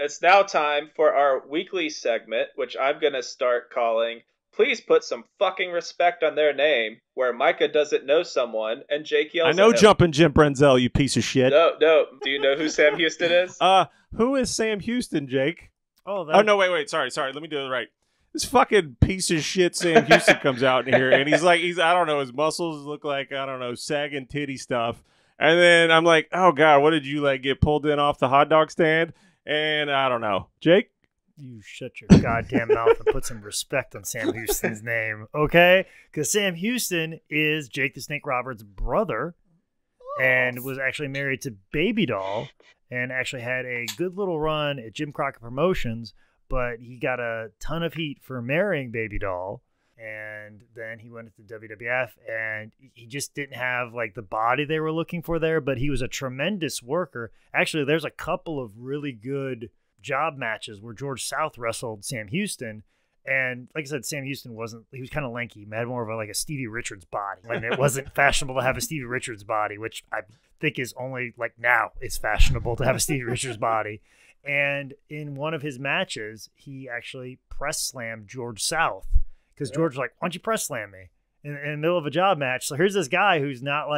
It's now time for our weekly segment, which I'm going to start calling Please Put Some Fucking Respect on Their Name, where Micah doesn't know someone and Jake I yells at know him. Jumpin' Jim Brunzel, you piece of shit. No, no. Do you know who Sam Houston is? Who is Sam Houston, Jake? Oh, Oh, no, wait. Sorry. Let me do it right. This fucking piece of shit Sam Houston comes out in here, and he's I don't know, his muscles look like, I don't know, sagging titty stuff. And then I'm like, oh, God, what did you, get pulled in off the hot dog stand? And I don't know. Jake? You shut your goddamn mouth and put some respect on Sam Houston's name, okay? Because Sam Houston is Jake the Snake Roberts' brother and was actually married to Baby Doll and actually had a good little run at Jim Crockett Promotions, but he got a ton of heat for marrying Baby Doll. And then he went into WWF, and he just didn't have the body they were looking for there, but he was a tremendous worker. Actually, there's a couple of really good job matches where George South wrestled Sam Houston. And like I said, Sam Houston he was kind of lanky. He had more of a Stevie Richards body. And it wasn't fashionable to have a Stevie Richards body, which I think is only now it's fashionable to have a Stevie Richards body. And in one of his matches, he actually press slammed George South. Because George was like, why don't you press slam me in the middle of a job match? So here's this guy who's not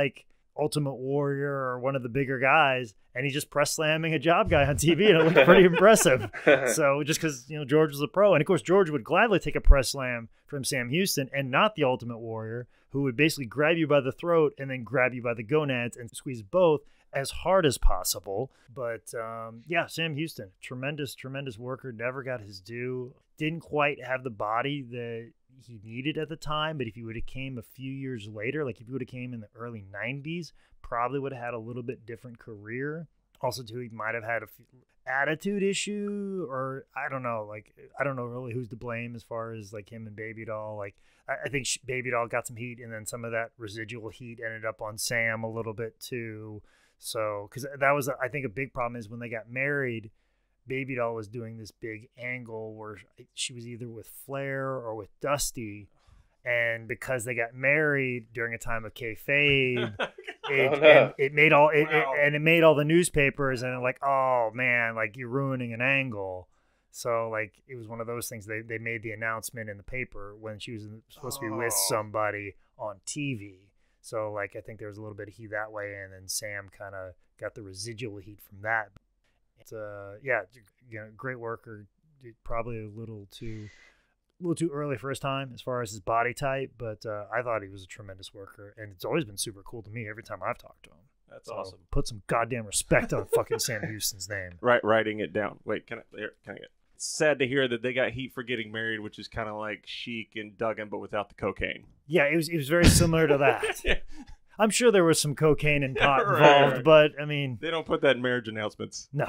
Ultimate Warrior or one of the bigger guys, and he's just press slamming a job guy on TV, and it looked pretty impressive. So just because George was a pro, and of course George would gladly take a press slam from Sam Houston, and not the Ultimate Warrior, who would basically grab you by the throat and then grab you by the gonads and squeeze both as hard as possible. But Sam Houston, tremendous worker, never got his due. Didn't quite have the body that he needed at the time, but if he would have came a few years later, if he would have came in the early 90s, probably would have had a little bit different career. Also, too, he might have had a attitude issue, or I don't know. I don't know really who's to blame as far as him and Baby Doll. I think Baby Doll got some heat, and then some of that residual heat ended up on Sam a little bit too. So, because that was, I think, a big problem is when they got married, Baby Doll was doing this big angle where she was either with Flair or with Dusty, and because they got married during a time of kayfabe, it made all the newspapers and oh man, you're ruining an angle. So it was one of those things. They made the announcement in the paper when she was supposed to be with somebody on TV. So I think there was a little bit of heat that way, and then Sam kind of got the residual heat from that. It's great worker. Probably a little too early for his time as far as his body type, but I thought he was a tremendous worker, and it's always been super cool to me every time I've talked to him. That's awesome. Put some goddamn respect on fucking Sam Houston's name. Right, writing it down. Wait, can I get? It's sad to hear that they got heat for getting married, which is kind of like Sheik and Duggan, but without the cocaine. Yeah, it was very similar to that. Yeah. I'm sure there was some cocaine and pot Right, involved, right. but I mean, They don't put that in marriage announcements. no.